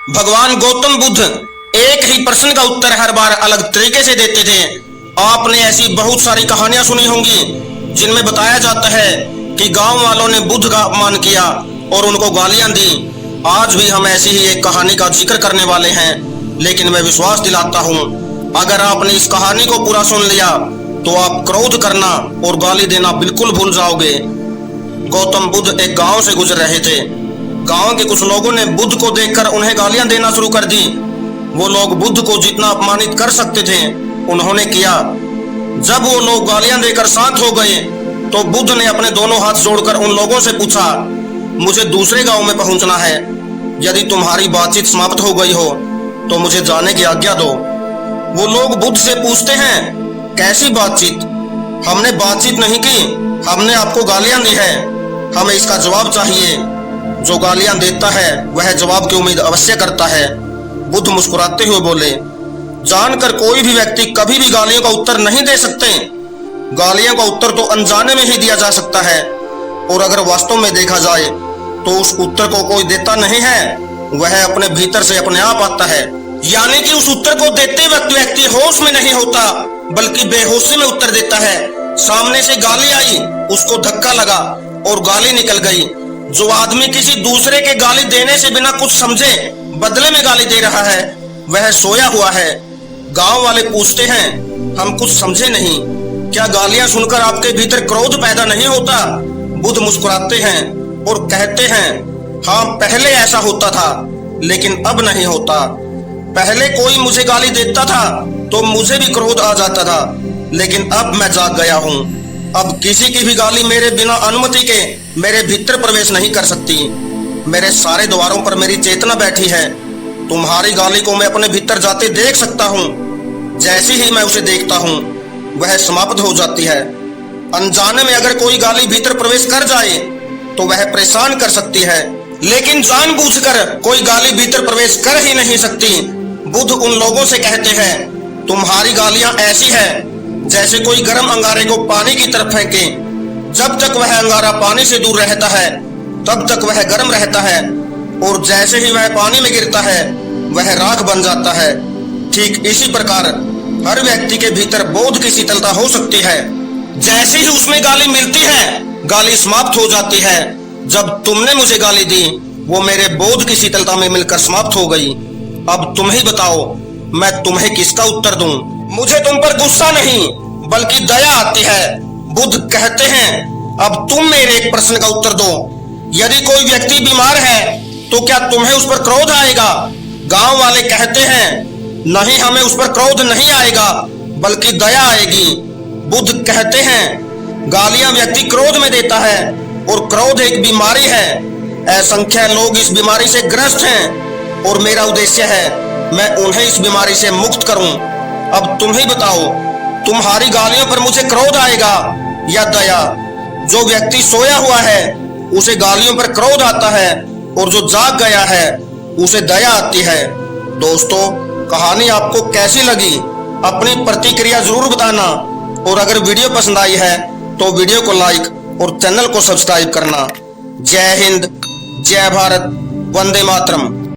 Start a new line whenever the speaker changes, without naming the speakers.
भगवान गौतम बुद्ध एक ही प्रश्न का उत्तर हर बार अलग तरीके से देते थे। आपने ऐसी बहुत सारी कहानियां सुनी होंगी जिनमें बताया जाता है कि गांव वालों ने बुद्ध का अपमान किया और उनको गालियां दी। आज भी हम ऐसी ही एक कहानी का जिक्र करने वाले हैं, लेकिन मैं विश्वास दिलाता हूं, अगर आपने इस कहानी को पूरा सुन लिया तो आप क्रोध करना और गाली देना बिल्कुल भूल जाओगे। गौतम बुद्ध एक गांव से गुजर रहे थे। गांव के कुछ लोगों ने बुद्ध को देखकर उन्हें गालियां देना शुरू कर दी। वो लोग बुद्ध को जितना अपमानित कर सकते थे उन्होंने किया। जब वो लोग गालियां देकर शांत हो गए तो बुद्ध ने अपने दोनों हाथ जोड़कर उन लोगों से पूछा, मुझे दूसरे गांव में पहुंचना है। यदि तुम्हारी बातचीत समाप्त हो गई हो तो मुझे जाने की आज्ञा दो। वो लोग बुद्ध से पूछते हैं, कैसी बातचीत? हमने बातचीत नहीं की, हमने आपको गालियां दी है। हमें इसका जवाब चाहिए। जो गालियां देता है वह जवाब की उम्मीद अवश्य करता है। बुद्ध मुस्कुराते हुए बोले, जानकर कोई भी व्यक्ति कभी भी गालियों का उत्तर नहीं दे सकते। गालियों का उत्तर तो अनजाने में ही दिया जा सकता है, और अगर वास्तव में देखा जाए तो उस उत्तर को कोई देता नहीं है, वह अपने भीतर से अपने आप आता है। यानी कि उस उत्तर को देते वक्त व्यक्ति होश में नहीं होता बल्कि बेहोशी में उत्तर देता है। सामने से गाली आई, उसको धक्का लगा और गाली निकल गई। जो आदमी किसी दूसरे के गाली देने से बिना कुछ समझे बदले में गाली दे रहा है वह सोया हुआ है। गांव वाले पूछते हैं, हम कुछ समझे नहीं, क्या गालियां सुनकर आपके भीतर क्रोध पैदा नहीं होता? बुद्ध मुस्कुराते हैं और कहते हैं, हाँ पहले ऐसा होता था लेकिन अब नहीं होता। पहले कोई मुझे गाली देता था तो मुझे भी क्रोध आ जाता था, लेकिन अब मैं जाग गया हूँ। अब किसी की भी गाली मेरे बिना अनुमति के मेरे भीतर प्रवेश नहीं कर सकती। मेरे सारे द्वारों पर मेरी चेतना बैठी है। तुम्हारी गाली को मैं अपने भीतर जाते देख सकता हूँ। जैसे ही मैं उसे देखता हूँ वह समाप्त हो जाती है। अनजाने में अगर कोई गाली भीतर प्रवेश कर जाए तो वह परेशान कर सकती है, लेकिन जानबूझकर कोई गाली भीतर प्रवेश कर ही नहीं सकती। बुद्ध उन लोगों से कहते हैं, तुम्हारी गालियां ऐसी है जैसे कोई गर्म अंगारे को पानी की तरफ फेंके। जब तक वह अंगारा पानी से दूर रहता है तब तक वह गर्म रहता है, और जैसे ही वह पानी में गिरता है वह राख बन जाता है। ठीक इसी प्रकार हर व्यक्ति के भीतर बोध की शीतलता हो सकती है। जैसे ही उसमें गाली मिलती है गाली समाप्त हो जाती है। जब तुमने मुझे गाली दी वो मेरे बोध की शीतलता में मिलकर समाप्त हो गई। अब तुम ही बताओ, मैं तुम्हें किसका उत्तर दूं? मुझे तुम पर गुस्सा नहीं बल्कि दया आती है। बुद्ध कहते हैं, अब तुम मेरे एक प्रश्न का उत्तर दो। यदि कोई व्यक्ति बीमार है तो क्या तुम्हें उस पर क्रोध आएगा? गांव वाले कहते हैं, नहीं, हमें उस पर क्रोध नहीं आएगा बल्कि दया आएगी। बुद्ध कहते हैं, गालियां व्यक्ति क्रोध में देता है और क्रोध एक बीमारी है। असंख्य लोग इस बीमारी से ग्रस्त हैं और मेरा उद्देश्य है मैं उन्हें इस बीमारी से मुक्त करूं। अब तुम ही बताओ, तुम्हारी गालियों पर मुझे क्रोध आएगा या दया? जो व्यक्ति सोया हुआ है उसे गालियों पर क्रोध आता है, और जो जाग गया है उसे दया आती है। दोस्तों, कहानी आपको कैसी लगी अपनी प्रतिक्रिया जरूर बताना, और अगर वीडियो पसंद आई है तो वीडियो को लाइक और चैनल को सब्सक्राइब करना। जय हिंद, जय भारत, वंदे मातरम।